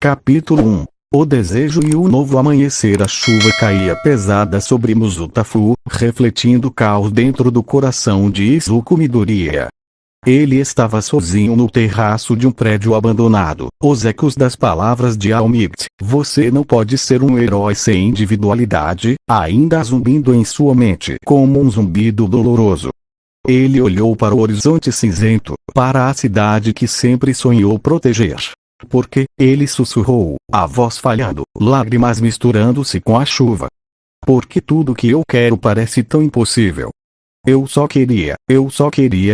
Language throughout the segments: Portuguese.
Capítulo 1. O desejo e o novo amanhecer. A chuva caía pesada sobre Muzutafu, refletindo caos dentro do coração de Izuku Midoriya. Ele estava sozinho no terraço de um prédio abandonado. Os ecos das palavras de Almigt, "Você não pode ser um herói sem individualidade", ainda zumbindo em sua mente como um zumbido doloroso. Ele olhou para o horizonte cinzento, para a cidade que sempre sonhou proteger. Porque, ele sussurrou, a voz falhando, lágrimas misturando-se com a chuva. Porque tudo que eu quero parece tão impossível. Eu só queria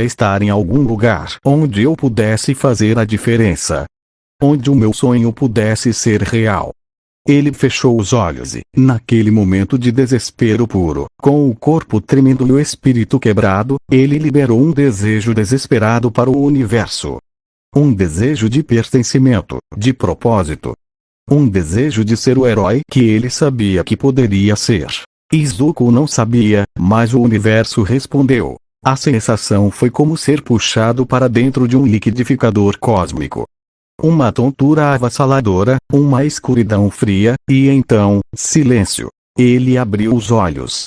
estar em algum lugar onde eu pudesse fazer a diferença. Onde o meu sonho pudesse ser real. Ele fechou os olhos e, naquele momento de desespero puro, com o corpo tremendo e o espírito quebrado, ele liberou um desejo desesperado para o universo. Um desejo de pertencimento, de propósito. Um desejo de ser o herói que ele sabia que poderia ser. Izuku não sabia, mas o universo respondeu. A sensação foi como ser puxado para dentro de um liquidificador cósmico. Uma tontura avassaladora, uma escuridão fria, e então, silêncio. Ele abriu os olhos.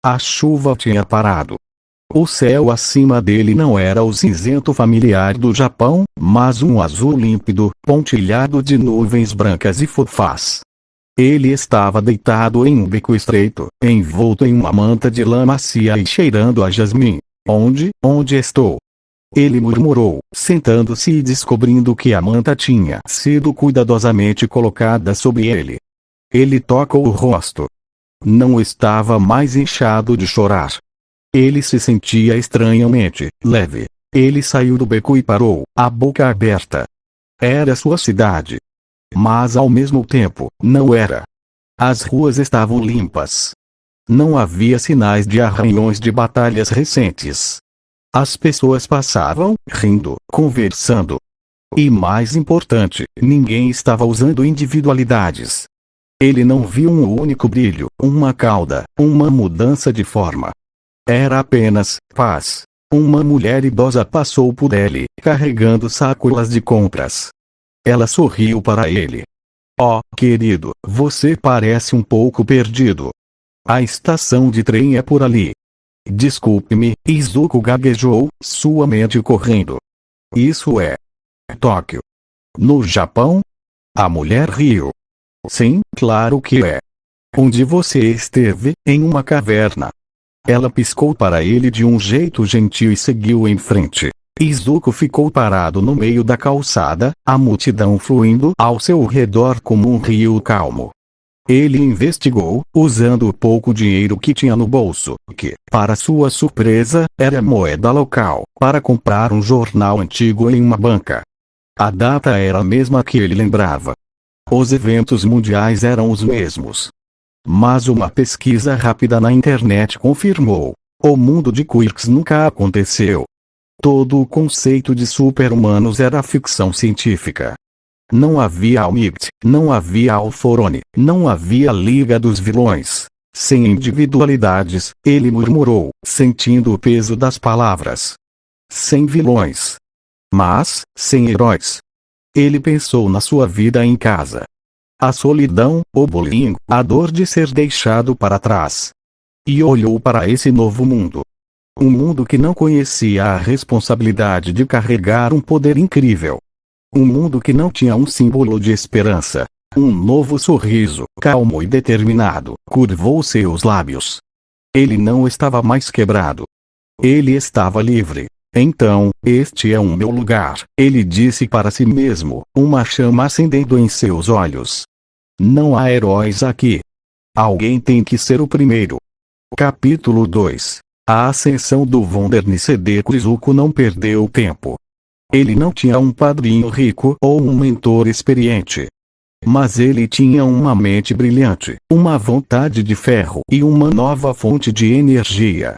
A chuva tinha parado. O céu acima dele não era o cinzento familiar do Japão, mas um azul límpido, pontilhado de nuvens brancas e fofás. Ele estava deitado em um beco estreito, envolto em uma manta de lã macia e cheirando a jasmim. Onde estou? Ele murmurou, sentando-se e descobrindo que a manta tinha sido cuidadosamente colocada sobre ele. Ele toca o rosto. Não estava mais inchado de chorar. Ele se sentia estranhamente leve. Ele saiu do beco e parou, a boca aberta. Era sua cidade. Mas ao mesmo tempo, não era. As ruas estavam limpas. Não havia sinais de arranhões de batalhas recentes. As pessoas passavam, rindo, conversando. E mais importante, ninguém estava usando individualidades. Ele não viu um único brilho, uma cauda, uma mudança de forma. Era apenas paz. Uma mulher idosa passou por ele, carregando sacolas de compras. Ela sorriu para ele. Oh, querido, você parece um pouco perdido. A estação de trem é por ali. Desculpe-me, Izuku gaguejou, sua mente correndo. Isso é Tóquio. No Japão? A mulher riu. Sim, claro que é. Onde você esteve, em uma caverna. Ela piscou para ele de um jeito gentil e seguiu em frente. Izuku ficou parado no meio da calçada, a multidão fluindo ao seu redor como um rio calmo. Ele investigou, usando o pouco dinheiro que tinha no bolso, que, para sua surpresa, era moeda local, para comprar um jornal antigo em uma banca. A data era a mesma que ele lembrava. Os eventos mundiais eram os mesmos. Mas uma pesquisa rápida na internet confirmou. O mundo de Quirks nunca aconteceu. Todo o conceito de super-humanos era ficção científica. Não havia Almigt, não havia Alforone, não havia Liga dos Vilões. Sem individualidades, ele murmurou, sentindo o peso das palavras. Sem vilões. Mas, sem heróis. Ele pensou na sua vida em casa. A solidão, o bullying, a dor de ser deixado para trás. E olhou para esse novo mundo. Um mundo que não conhecia a responsabilidade de carregar um poder incrível. Um mundo que não tinha um símbolo de esperança. Um novo sorriso, calmo e determinado, curvou seus lábios. Ele não estava mais quebrado. Ele estava livre. Então, este é o meu lugar, ele disse para si mesmo, uma chama acendendo em seus olhos. Não há heróis aqui. Alguém tem que ser o primeiro. Capítulo 2. A ascensão do Wundernicede. Izuku não perdeu tempo. Ele não tinha um padrinho rico ou um mentor experiente. Mas ele tinha uma mente brilhante, uma vontade de ferro e uma nova fonte de energia.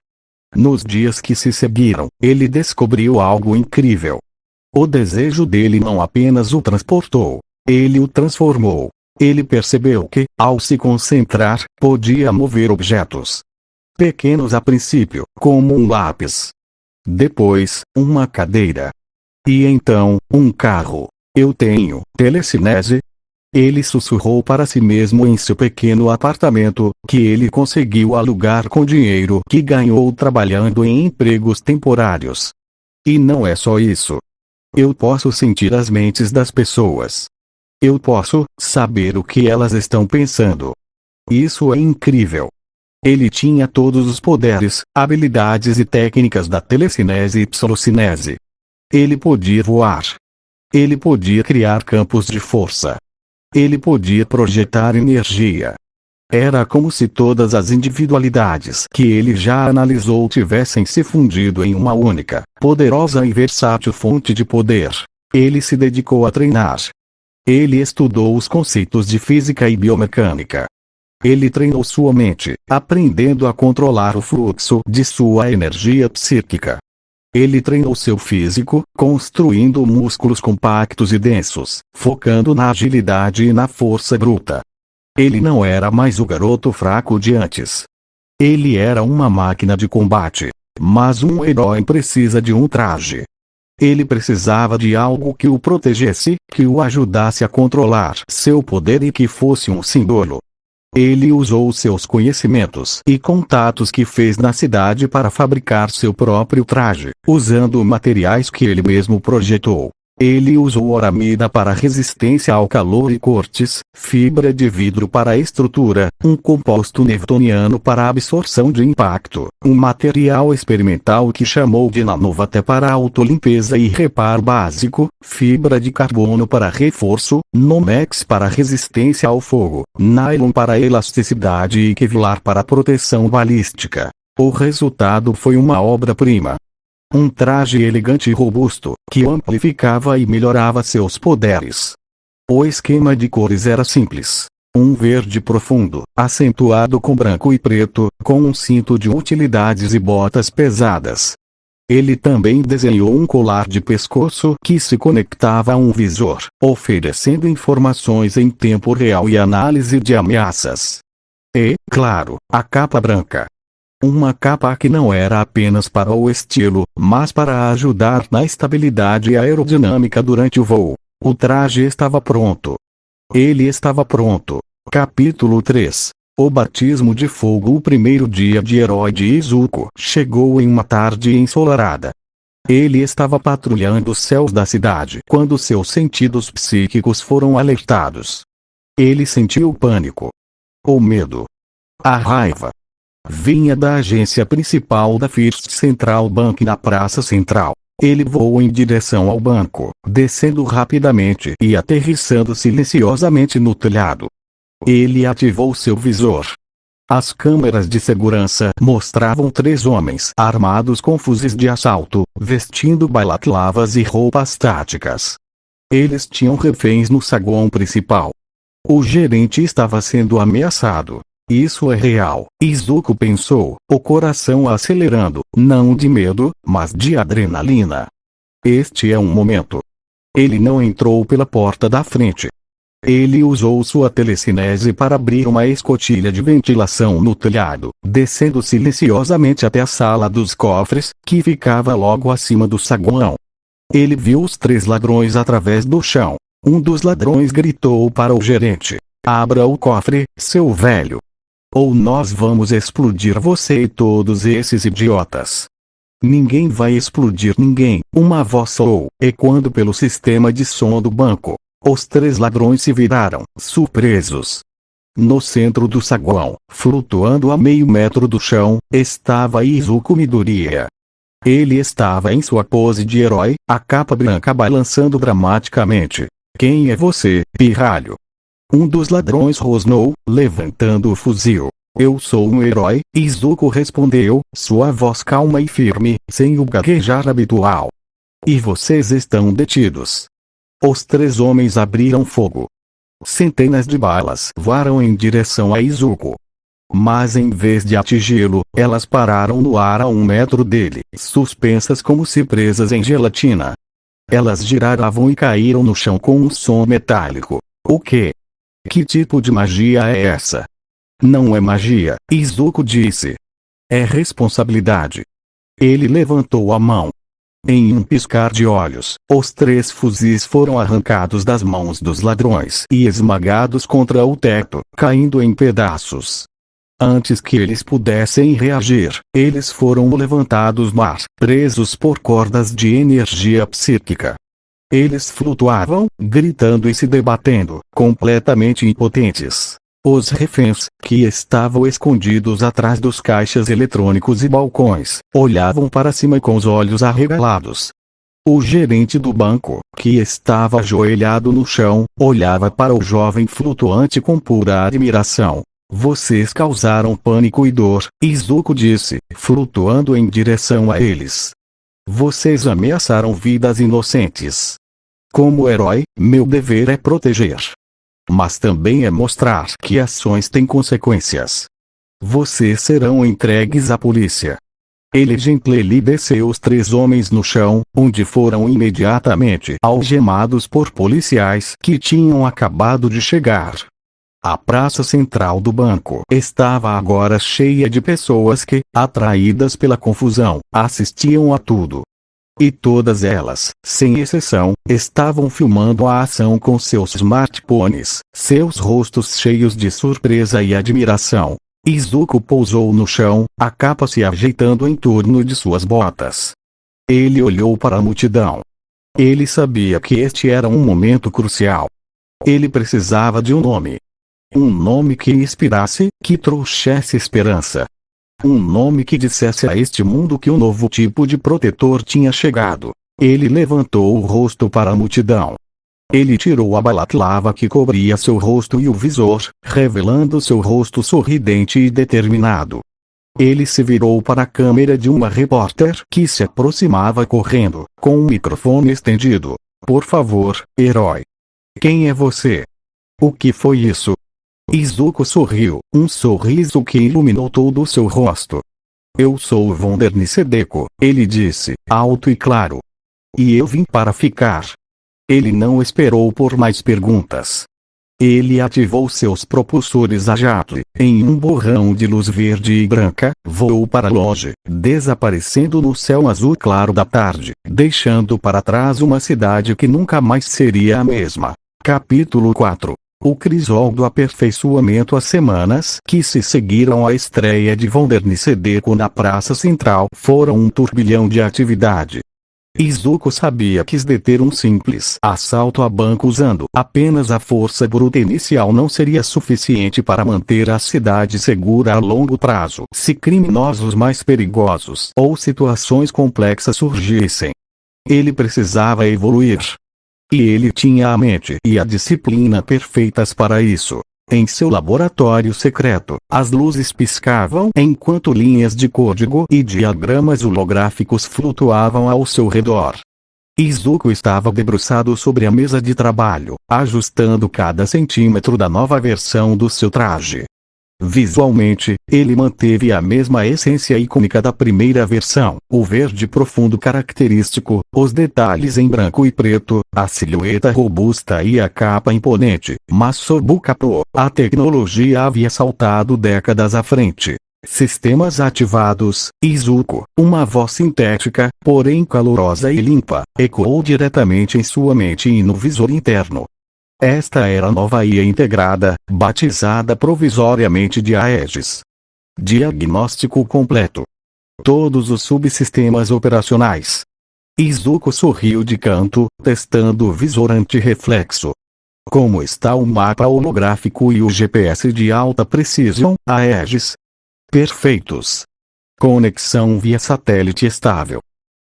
Nos dias que se seguiram, ele descobriu algo incrível. O desejo dele não apenas o transportou, ele o transformou. Ele percebeu que, ao se concentrar, podia mover objetos. Pequenos a princípio, como um lápis. Depois, uma cadeira. E então, um carro. Eu tenho telecinese? Ele sussurrou para si mesmo em seu pequeno apartamento, que ele conseguiu alugar com dinheiro que ganhou trabalhando em empregos temporários. E não é só isso. Eu posso sentir as mentes das pessoas. Eu posso saber o que elas estão pensando. Isso é incrível. Ele tinha todos os poderes, habilidades e técnicas da telecinese e psilocinese. Ele podia voar. Ele podia criar campos de força. Ele podia projetar energia. Era como se todas as individualidades que ele já analisou tivessem se fundido em uma única, poderosa e versátil fonte de poder. Ele se dedicou a treinar. Ele estudou os conceitos de física e biomecânica. Ele treinou sua mente, aprendendo a controlar o fluxo de sua energia psíquica. Ele treinou seu físico, construindo músculos compactos e densos, focando na agilidade e na força bruta. Ele não era mais o garoto fraco de antes. Ele era uma máquina de combate. Mas um herói precisa de um traje. Ele precisava de algo que o protegesse, que o ajudasse a controlar seu poder e que fosse um símbolo. Ele usou seus conhecimentos e contatos que fez na cidade para fabricar seu próprio traje, usando materiais que ele mesmo projetou. Ele usou oramida para resistência ao calor e cortes, fibra de vidro para estrutura, um composto newtoniano para absorção de impacto, um material experimental que chamou de Nanovaté para autolimpeza e reparo básico, fibra de carbono para reforço, Nomex para resistência ao fogo, nylon para elasticidade e Kevlar para proteção balística. O resultado foi uma obra-prima. Um traje elegante e robusto, que amplificava e melhorava seus poderes. O esquema de cores era simples. Um verde profundo, acentuado com branco e preto, com um cinto de utilidades e botas pesadas. Ele também desenhou um colar de pescoço que se conectava a um visor, oferecendo informações em tempo real e análise de ameaças. E, claro, a capa branca. Uma capa que não era apenas para o estilo, mas para ajudar na estabilidade aerodinâmica durante o voo. O traje estava pronto. Ele estava pronto. Capítulo 3. O batismo de fogo. O primeiro dia de herói de Izuku chegou em uma tarde ensolarada. Ele estava patrulhando os céus da cidade quando seus sentidos psíquicos foram alertados. Ele sentiu o pânico. O medo. A raiva. Vinha da agência principal da First Central Bank na Praça Central. Ele voou em direção ao banco, descendo rapidamente e aterrissando silenciosamente no telhado. Ele ativou seu visor. As câmeras de segurança mostravam 3 homens armados com fuzis de assalto, vestindo balaclavas e roupas táticas. Eles tinham reféns no saguão principal. O gerente estava sendo ameaçado. Isso é real, Izuku pensou, o coração acelerando, não de medo, mas de adrenalina. Este é um momento. Ele não entrou pela porta da frente. Ele usou sua telecinese para abrir uma escotilha de ventilação no telhado, descendo silenciosamente até a sala dos cofres, que ficava logo acima do saguão. Ele viu os 3 ladrões através do chão. Um dos ladrões gritou para o gerente: "Abra o cofre, seu velho. Ou nós vamos explodir você e todos esses idiotas." "Ninguém vai explodir ninguém", uma voz soou, ecoando pelo sistema de som do banco. Os 3 ladrões se viraram, surpresos. No centro do saguão, flutuando a meio metro do chão, estava Izuku Midoriya. Ele estava em sua pose de herói, a capa branca balançando dramaticamente. "Quem é você, pirralho?" Um dos ladrões rosnou, levantando o fuzil. "Eu sou um herói", Izuku respondeu, sua voz calma e firme, sem o gaguejar habitual. "E vocês estão detidos." Os 3 homens abriram fogo. Centenas de balas voaram em direção a Izuku. Mas em vez de atingi-lo, elas pararam no ar a 1 metro dele, suspensas como se presas em gelatina. Elas giravam e caíram no chão com um som metálico. "O quê? Que tipo de magia é essa?" "Não é magia", Izuku disse. "É responsabilidade." Ele levantou a mão. Em um piscar de olhos, os 3 fuzis foram arrancados das mãos dos ladrões e esmagados contra o teto, caindo em pedaços. Antes que eles pudessem reagir, eles foram levantados no ar, presos por cordas de energia psíquica. Eles flutuavam, gritando e se debatendo, completamente impotentes. Os reféns, que estavam escondidos atrás dos caixas eletrônicos e balcões, olhavam para cima com os olhos arregalados. O gerente do banco, que estava ajoelhado no chão, olhava para o jovem flutuante com pura admiração. Vocês causaram pânico e dor, Izuku disse, flutuando em direção a eles. Vocês ameaçaram vidas inocentes. Como herói, meu dever é proteger. Mas também é mostrar que ações têm consequências. Vocês serão entregues à polícia. Ele gentilmente desceu os 3 homens no chão, onde foram imediatamente algemados por policiais que tinham acabado de chegar. A praça central do banco estava agora cheia de pessoas que, atraídas pela confusão, assistiam a tudo. E todas elas, sem exceção, estavam filmando a ação com seus smartphones, seus rostos cheios de surpresa e admiração. Izuku pousou no chão, a capa se ajeitando em torno de suas botas. Ele olhou para a multidão. Ele sabia que este era um momento crucial. Ele precisava de um nome. Um nome que inspirasse, que trouxesse esperança. Um nome que dissesse a este mundo que um novo tipo de protetor tinha chegado. Ele levantou o rosto para a multidão. Ele tirou a balaclava que cobria seu rosto e o visor, revelando seu rosto sorridente e determinado. Ele se virou para a câmera de uma repórter que se aproximava correndo, com um microfone estendido. Por favor, herói. Quem é você? O que foi isso? Izuku sorriu, um sorriso que iluminou todo o seu rosto. Eu sou Wonder Nisedeko, ele disse, alto e claro. E eu vim para ficar. Ele não esperou por mais perguntas. Ele ativou seus propulsores a jato, em um borrão de luz verde e branca, voou para longe, desaparecendo no céu azul claro da tarde, deixando para trás uma cidade que nunca mais seria a mesma. Capítulo 4. O crisol do aperfeiçoamento. As semanas que se seguiram à estreia de Wonder Nisedeko na praça central foram um turbilhão de atividade. Izuku sabia que deter um simples assalto a banco usando apenas a força bruta inicial não seria suficiente para manter a cidade segura a longo prazo se criminosos mais perigosos ou situações complexas surgissem. Ele precisava evoluir. E ele tinha a mente e a disciplina perfeitas para isso. Em seu laboratório secreto, as luzes piscavam enquanto linhas de código e diagramas holográficos flutuavam ao seu redor. Izuku estava debruçado sobre a mesa de trabalho, ajustando cada centímetro da nova versão do seu traje. Visualmente, ele manteve a mesma essência icônica da primeira versão, o verde profundo característico, os detalhes em branco e preto, a silhueta robusta e a capa imponente, mas sob o capô, a tecnologia havia saltado décadas à frente. Sistemas ativados. Izuku, uma voz sintética, porém calorosa e limpa, ecoou diretamente em sua mente e no visor interno. Esta era a nova IA integrada, batizada provisoriamente de Aegis. Diagnóstico completo. Todos os subsistemas operacionais. Izuku sorriu de canto, testando o visor antirreflexo. Como está o mapa holográfico e o GPS de alta precisão, Aegis? Perfeitos. Conexão via satélite estável.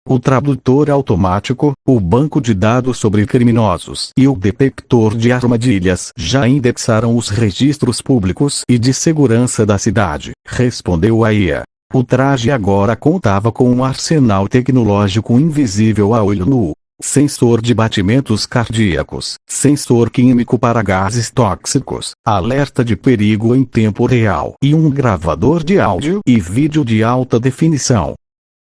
O tradutor automático, o banco de dados sobre criminosos e o detector de armadilhas já indexaram os registros públicos e de segurança da cidade, respondeu a IA. O traje agora contava com um arsenal tecnológico invisível a olho nu. Sensor de batimentos cardíacos, sensor químico para gases tóxicos, alerta de perigo em tempo real e um gravador de áudio e vídeo de alta definição.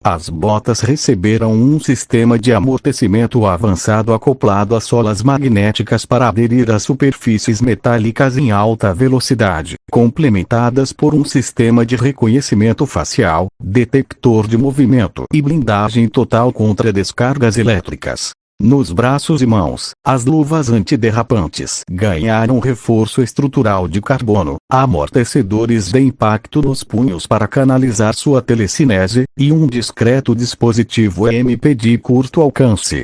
As botas receberam um sistema de amortecimento avançado acoplado a solas magnéticas para aderir a superfícies metálicas em alta velocidade, complementadas por um sistema de reconhecimento facial, detector de movimento e blindagem total contra descargas elétricas. Nos braços e mãos, as luvas antiderrapantes ganharam reforço estrutural de carbono, amortecedores de impacto nos punhos para canalizar sua telecinese, e um discreto dispositivo EMP de curto alcance.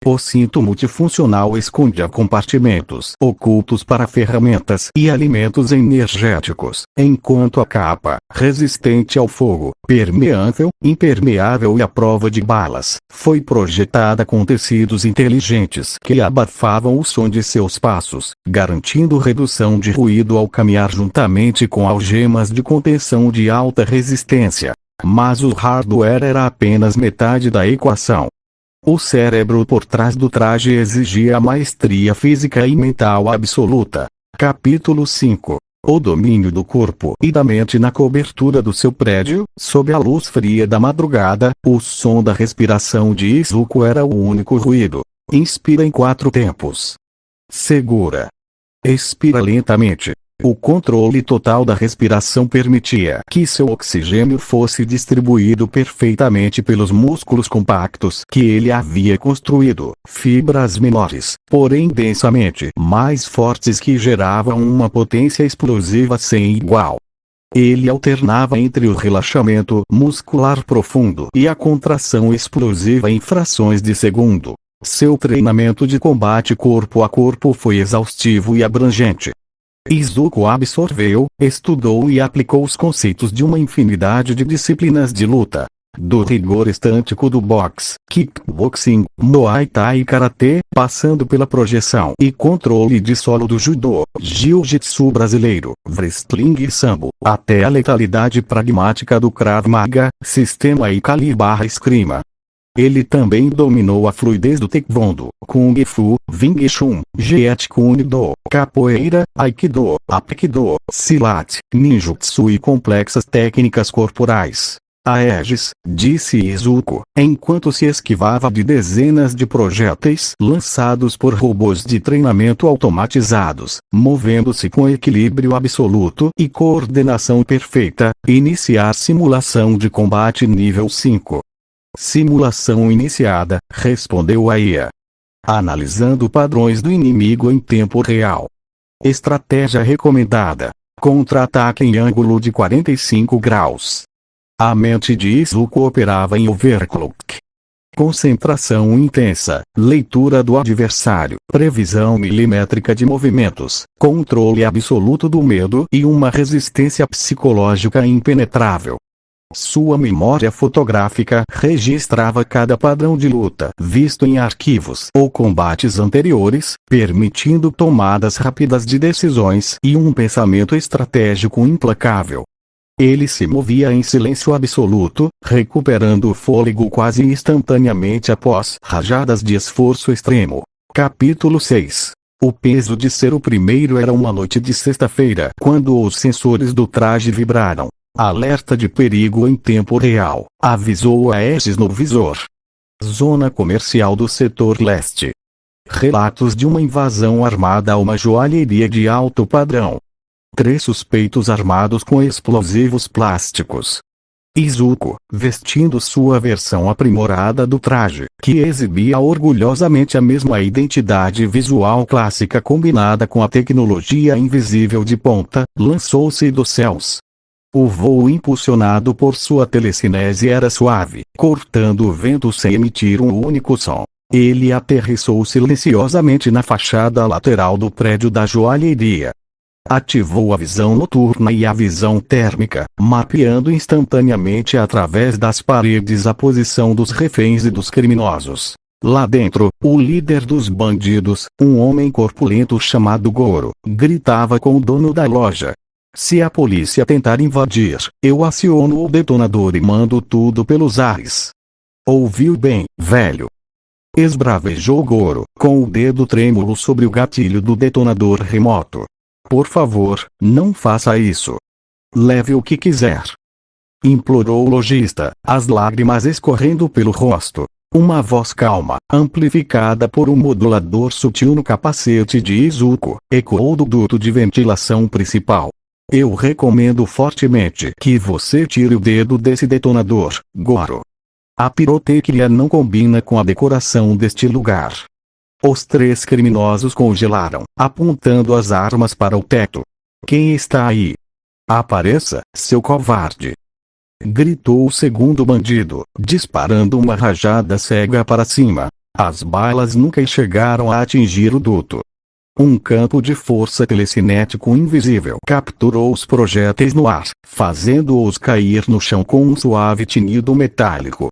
O cinto multifuncional escondia compartimentos ocultos para ferramentas e alimentos energéticos, enquanto a capa, resistente ao fogo, permeável, impermeável e à prova de balas, foi projetada com tecidos inteligentes que abafavam o som de seus passos, garantindo redução de ruído ao caminhar juntamente com algemas de contenção de alta resistência. Mas o hardware era apenas metade da equação. O cérebro por trás do traje exigia a maestria física e mental absoluta. Capítulo 5. O domínio do corpo e da mente na cobertura do seu prédio, sob a luz fria da madrugada, o som da respiração de Izuku era o único ruído. Inspira em 4 tempos. Segura. Expira lentamente. O controle total da respiração permitia que seu oxigênio fosse distribuído perfeitamente pelos músculos compactos que ele havia construído, fibras menores, porém densamente mais fortes que geravam uma potência explosiva sem igual. Ele alternava entre o relaxamento muscular profundo e a contração explosiva em frações de segundo. Seu treinamento de combate corpo a corpo foi exaustivo e abrangente. Izuku absorveu, estudou e aplicou os conceitos de uma infinidade de disciplinas de luta. Do rigor estântico do boxe, kickboxing, muay thai e karatê, passando pela projeção e controle de solo do judô, jiu-jitsu brasileiro, wrestling e sambo, até a letalidade pragmática do Krav Maga, sistema Ikali/eskrima. Ele também dominou a fluidez do taekwondo, kung fu, wing chun, jeet kune do, capoeira, aikido, apkido, silat, ninjutsu e complexas técnicas corporais. Aegis, disse Izuku, enquanto se esquivava de dezenas de projéteis lançados por robôs de treinamento automatizados, movendo-se com equilíbrio absoluto e coordenação perfeita, iniciar simulação de combate nível 5. Simulação iniciada, respondeu a IA. Analisando padrões do inimigo em tempo real. Estratégia recomendada. Contra-ataque em ângulo de 45 graus. A mente de Izuku operava em overclock. Concentração intensa, leitura do adversário, previsão milimétrica de movimentos, controle absoluto do medo e uma resistência psicológica impenetrável. Sua memória fotográfica registrava cada padrão de luta visto em arquivos ou combates anteriores, permitindo tomadas rápidas de decisões e um pensamento estratégico implacável. Ele se movia em silêncio absoluto, recuperando o fôlego quase instantaneamente após rajadas de esforço extremo. Capítulo 6. O peso de ser o primeiro era uma noite de sexta-feira quando os sensores do traje vibraram. Alerta de perigo em tempo real, avisou a Aegis no visor. Zona comercial do setor leste. Relatos de uma invasão armada a uma joalheria de alto padrão. 3 suspeitos armados com explosivos plásticos. Izuku, vestindo sua versão aprimorada do traje, que exibia orgulhosamente a mesma identidade visual clássica combinada com a tecnologia invisível de ponta, lançou-se dos céus. O voo impulsionado por sua telecinese era suave, cortando o vento sem emitir um único som. Ele aterrissou silenciosamente na fachada lateral do prédio da joalheria. Ativou a visão noturna e a visão térmica, mapeando instantaneamente através das paredes a posição dos reféns e dos criminosos. Lá dentro, o líder dos bandidos, um homem corpulento chamado Goro, gritava com o dono da loja. Se a polícia tentar invadir, eu aciono o detonador e mando tudo pelos ares. Ouviu bem, velho? Esbravejou Goro, com o dedo trêmulo sobre o gatilho do detonador remoto. Por favor, não faça isso. Leve o que quiser. implorou o lojista, as lágrimas escorrendo pelo rosto. Uma voz calma, amplificada por um modulador sutil no capacete de Izuku, ecoou do duto de ventilação principal. Eu recomendo fortemente que você tire o dedo desse detonador, Goro. A pirotecnia não combina com a decoração deste lugar. Os 3 criminosos congelaram, apontando as armas para o teto. Quem está aí? Apareça, seu covarde! Gritou o segundo bandido, disparando uma rajada cega para cima. As balas nunca chegaram a atingir o duto. Um campo de força telecinético invisível capturou os projéteis no ar, fazendo-os cair no chão com um suave tinido metálico.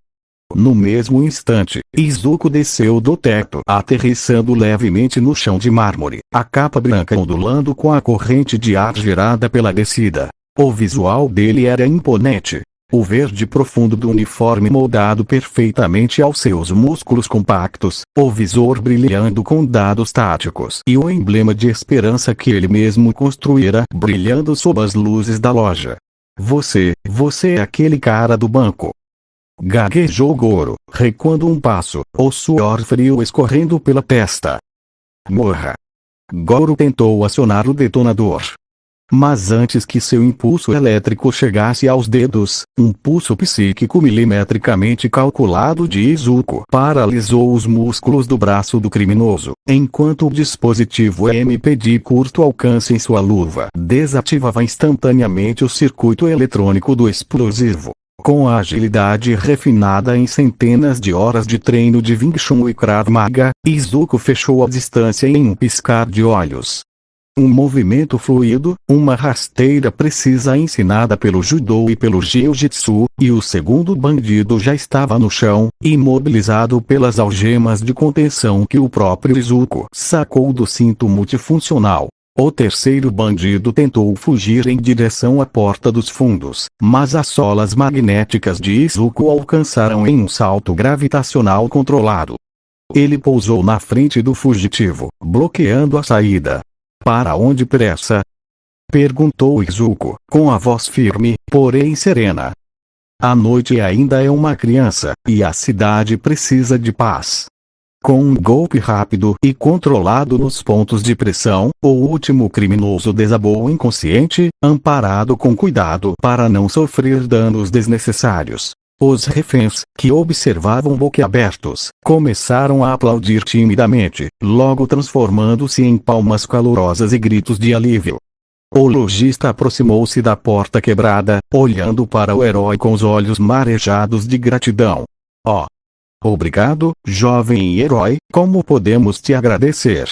No mesmo instante, Izuku desceu do teto, aterrissando levemente no chão de mármore, a capa branca ondulando com a corrente de ar gerada pela descida. O visual dele era imponente. O verde profundo do uniforme moldado perfeitamente aos seus músculos compactos, o visor brilhando com dados táticos e o emblema de esperança que ele mesmo construíra brilhando sob as luzes da loja. Você é aquele cara do banco. Gaguejou Goro, recuando um passo, o suor frio escorrendo pela testa. Morra! Goro tentou acionar o detonador. Mas antes que seu impulso elétrico chegasse aos dedos, um pulso psíquico milimetricamente calculado de Izuku paralisou os músculos do braço do criminoso, enquanto o dispositivo EMP de curto alcance em sua luva desativava instantaneamente o circuito eletrônico do explosivo. Com a agilidade refinada em centenas de horas de treino de Wing Chun e Krav Maga, Izuku fechou a distância em um piscar de olhos. Um movimento fluido, uma rasteira precisa ensinada pelo judô e pelo jiu-jitsu, e o segundo bandido já estava no chão, imobilizado pelas algemas de contenção que o próprio Izuku sacou do cinto multifuncional. O terceiro bandido tentou fugir em direção à porta dos fundos, mas as solas magnéticas de Izuku o alcançaram em um salto gravitacional controlado. Ele pousou na frente do fugitivo, bloqueando a saída. Para onde pressa? Perguntou Izuku, com a voz firme, porém serena. A noite ainda é uma criança, e a cidade precisa de paz. Com um golpe rápido e controlado nos pontos de pressão, o último criminoso desabou inconsciente, amparado com cuidado para não sofrer danos desnecessários. Os reféns, que observavam boquiabertos, começaram a aplaudir timidamente, logo transformando-se em palmas calorosas e gritos de alívio. O lojista aproximou-se da porta quebrada, olhando para o herói com os olhos marejados de gratidão. Oh! Obrigado, jovem herói, como podemos te agradecer?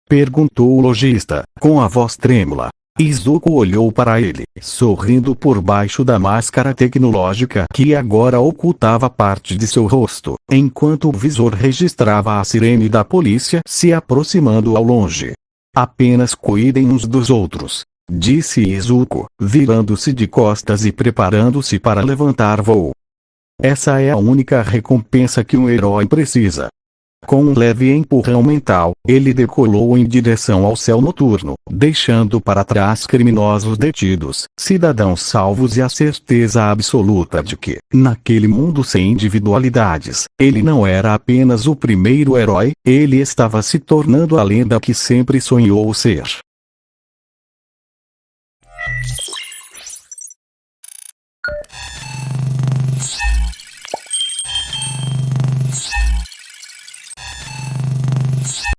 Perguntou o lojista, com a voz trêmula. Izuku olhou para ele, sorrindo por baixo da máscara tecnológica que agora ocultava parte de seu rosto, enquanto o visor registrava a sirene da polícia se aproximando ao longe. Apenas cuidem uns dos outros, disse Izuku, virando-se de costas e preparando-se para levantar voo. Essa é a única recompensa que um herói precisa. Com um leve empurrão mental, ele decolou em direção ao céu noturno, deixando para trás criminosos detidos, cidadãos salvos e a certeza absoluta de que, naquele mundo sem individualidades, ele não era apenas o primeiro herói, ele estava se tornando a lenda que sempre sonhou ser.